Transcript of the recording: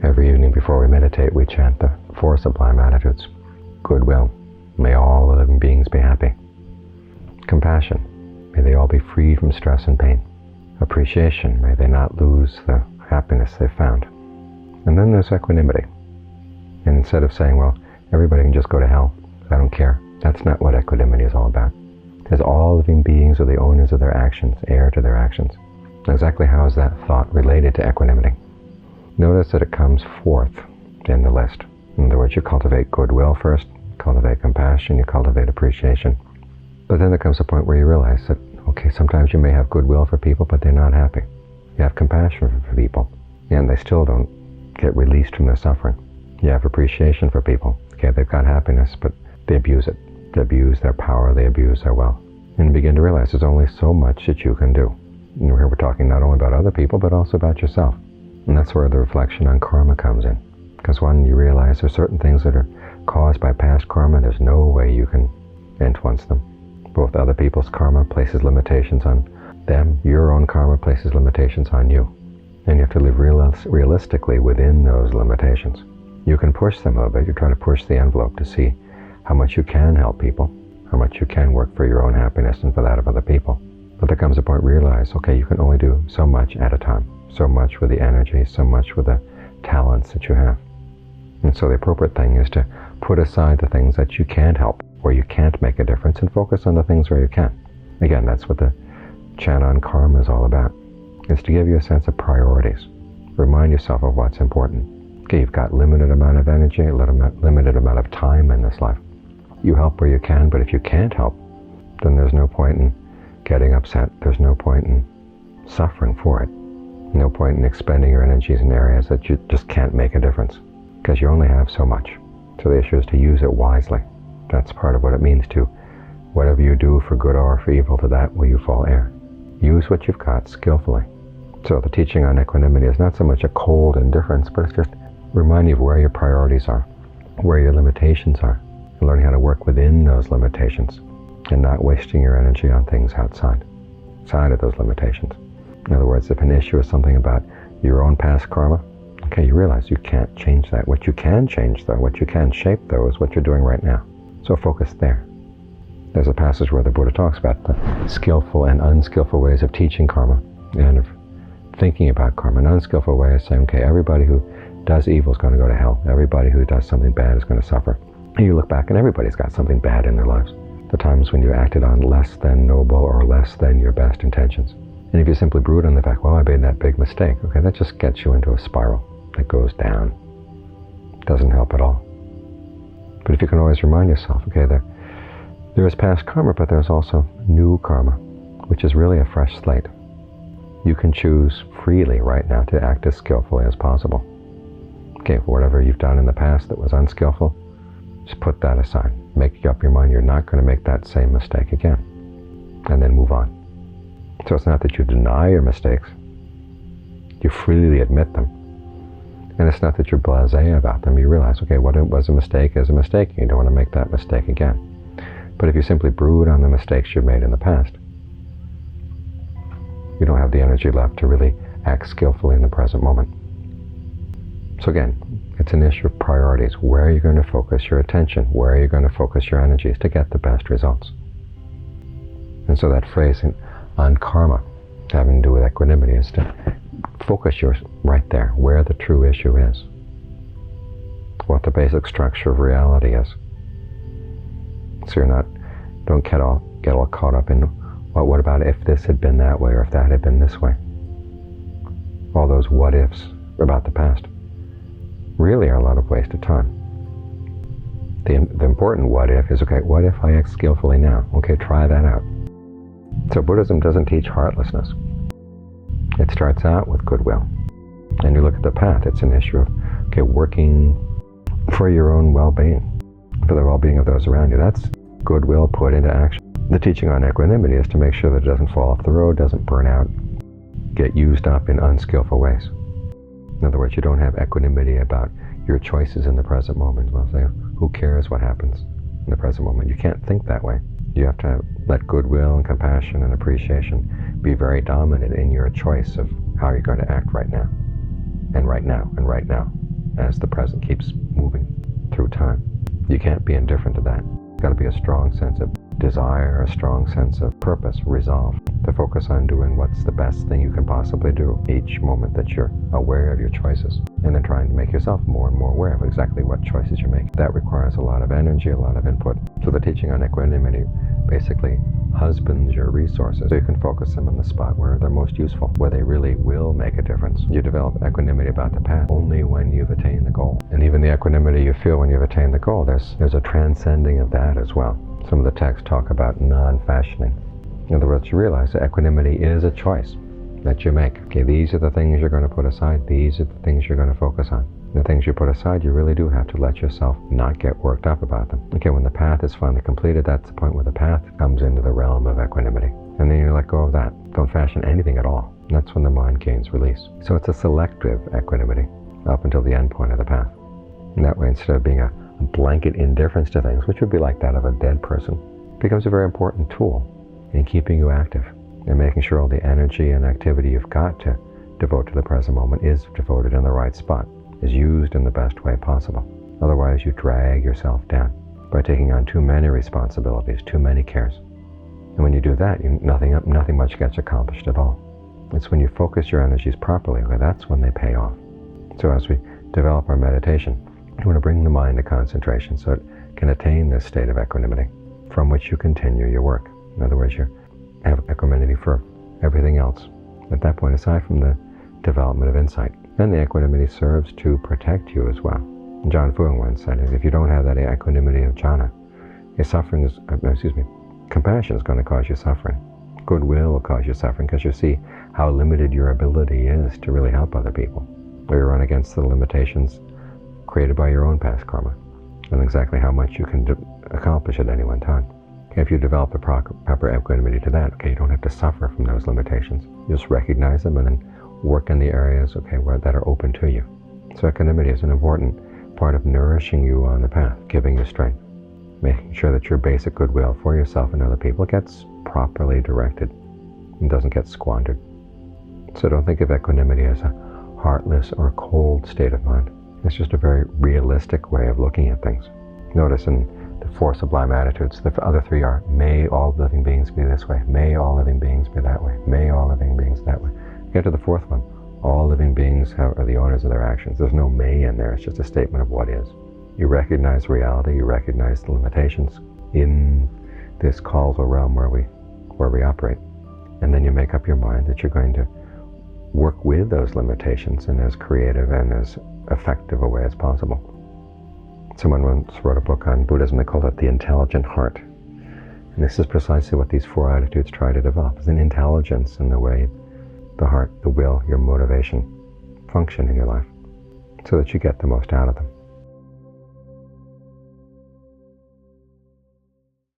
Every evening before we meditate, we chant the 4 sublime attitudes. Goodwill, may all living beings be happy. Compassion, may they all be freed from stress and pain. Appreciation, may they not lose the happiness they've found. And then there's equanimity. And instead of saying, well, everybody can just go to hell, I don't care, that's not what equanimity is all about. Because all living beings are the owners of their actions, heir to their actions. Exactly how is that thought related to equanimity? Notice that it comes fourth in the list. In other words, you cultivate goodwill first, cultivate compassion, you cultivate appreciation. But then there comes a point where you realize that, okay, sometimes you may have goodwill for people, but they're not happy. You have compassion for people, and they still don't get released from their suffering. You have appreciation for people. Okay, they've got happiness, but they abuse it. They abuse their power, they abuse their wealth. And you begin to realize there's only so much that you can do. And here we're talking not only about other people, but also about yourself. And that's where the reflection on karma comes in. Because when you realize there's certain things that are caused by past karma, there's no way you can influence them. Both other people's karma places limitations on them, your own karma places limitations on you. And you have to live realistically within those limitations. You can push them a little bit. You try to push the envelope to see how much you can help people, how much you can work for your own happiness and for that of other people. But there comes a point where you realize, okay, you can only do so much at a time, so much with the energy, so much with the talents that you have. And so the appropriate thing is to put aside the things that you can't help, where you can't make a difference, and focus on the things where you can. Again, that's what the chant on karma is all about. It's to give you a sense of priorities. Remind yourself of what's important. Okay, you've got limited amount of energy, limited amount of time in this life. You help where you can, but if you can't help, then there's no point in getting upset. There's no point in suffering for it. No point in expending your energies in areas that you just can't make a difference, because you only have so much. So the issue is to use it wisely. That's part of what it means to, whatever you do for good or for evil, to that will you fall heir. Use what you've got skillfully. So the teaching on equanimity is not so much a cold indifference, but it's just remind you of where your priorities are, where your limitations are, and learning how to work within those limitations, and not wasting your energy on things outside of those limitations. In other words, if an issue is something about your own past karma, okay, you realize you can't change that. What you can change, though, what you can shape, though, is what you're doing right now. So focus there. There's a passage where the Buddha talks about the skillful and unskillful ways of teaching karma and of thinking about karma. An unskillful way is saying, okay, everybody who does evil is going to go to hell. Everybody who does something bad is going to suffer. And you look back and everybody's got something bad in their lives. The times when you acted on less than noble or less than your best intentions. And if you simply brood on the fact, well, I made that big mistake, okay, that just gets you into a spiral that goes down. Doesn't help at all. But if you can always remind yourself, okay, there is past karma, but there's also new karma, which is really a fresh slate. You can choose freely right now to act as skillfully as possible. Okay, whatever you've done in the past that was unskillful, just put that aside. Make up your mind you're not going to make that same mistake again. And then move on. So it's not that you deny your mistakes. You freely admit them. And it's not that you're blasé about them. You realize, okay, what was a mistake is a mistake. You don't want to make that mistake again. But if you simply brood on the mistakes you've made in the past, you don't have the energy left to really act skillfully in the present moment. So again, it's an issue of priorities. Where are you going to focus your attention? Where are you going to focus your energies to get the best results? And so that phrase on karma, having to do with equanimity, is to focus yours right there, where the true issue is, what the basic structure of reality is. So don't get all caught up in, well, what about if this had been that way, or if that had been this way? All those what ifs about the past really are a lot of wasted time. The important what if is, okay, what if I act skillfully now? Okay, try that out. So Buddhism doesn't teach heartlessness. It starts out with goodwill. And you look at the path, it's an issue of, okay, working for your own well-being, for the well-being of those around you. That's goodwill put into action. The teaching on equanimity is to make sure that it doesn't fall off the road, doesn't burn out, get used up in unskillful ways. In other words, you don't have equanimity about your choices in the present moment. Well, say, who cares what happens in the present moment? You can't think that way. You have to let goodwill and compassion and appreciation be very dominant in your choice of how you're going to act right now, and right now, and right now. as the present keeps moving through time. You can't be indifferent to that. It's got to be a strong sense of desire, a strong sense of purpose, resolve, to focus on doing what's the best thing you can possibly do each moment that you're aware of your choices, and then trying to make yourself more and more aware of exactly what choices you're making. That requires a lot of energy, a lot of input. So the teaching on equanimity basically husbands your resources so you can focus them on the spot where they're most useful, where they really will make a difference. You develop equanimity about the path only when you've attained the goal. And even the equanimity you feel when you've attained the goal, there's a transcending of that as well. Some of the texts talk about non-fashioning. In other words, you realize that equanimity is a choice that you make. Okay, these are the things you're going to put aside. These are the things you're going to focus on. The things you put aside, you really do have to let yourself not get worked up about them. Okay, when the path is finally completed, that's the point where the path comes into the realm of equanimity. And then you let go of that. Don't fashion anything at all. And that's when the mind gains release. So it's a selective equanimity up until the end point of the path. And that way, instead of being a blanket indifference to things, which would be like that of a dead person, it becomes a very important tool in keeping you active and making sure all the energy and activity you've got to devote to the present moment is devoted in the right spot, is used in the best way possible. Otherwise, you drag yourself down by taking on too many responsibilities, too many cares. And when you do that, nothing much gets accomplished at all. It's when you focus your energies properly, that's when they pay off. So as we develop our meditation, you want to bring the mind to concentration so it can attain this state of equanimity from which you continue your work. In other words, you have equanimity for everything else. At that point, aside from the development of insight, then the equanimity serves to protect you as well. John Fuang once said, if you don't have that equanimity of jhana, compassion is going to cause you suffering. Goodwill will cause you suffering because you see how limited your ability is to really help other people. Or you run against the limitations created by your own past karma and exactly how much you can accomplish at any one time. Okay, if you develop the proper equanimity to that, you don't have to suffer from those limitations. You just recognize them and then work in the areas, that are open to you. So equanimity is an important part of nourishing you on the path, giving you strength, making sure that your basic goodwill for yourself and other people gets properly directed and doesn't get squandered. So don't think of equanimity as a heartless or cold state of mind. It's just a very realistic way of looking at things. Notice in the 4 sublime attitudes, the other 3 are, may all living beings be this way, may all living beings be that way, may all living beings that way. Get to the 4th one, all living beings are the owners of their actions. There's no may in there, it's just a statement of what is. You recognize reality, you recognize the limitations in this causal realm where we operate. And then you make up your mind that you're going to work with those limitations in as creative and as effective a way as possible. Someone once wrote a book on Buddhism, they called it The Intelligent Heart. And this is precisely what these 4 attitudes try to develop, is an intelligence in the way the heart, the will, your motivation function in your life so that you get the most out of them.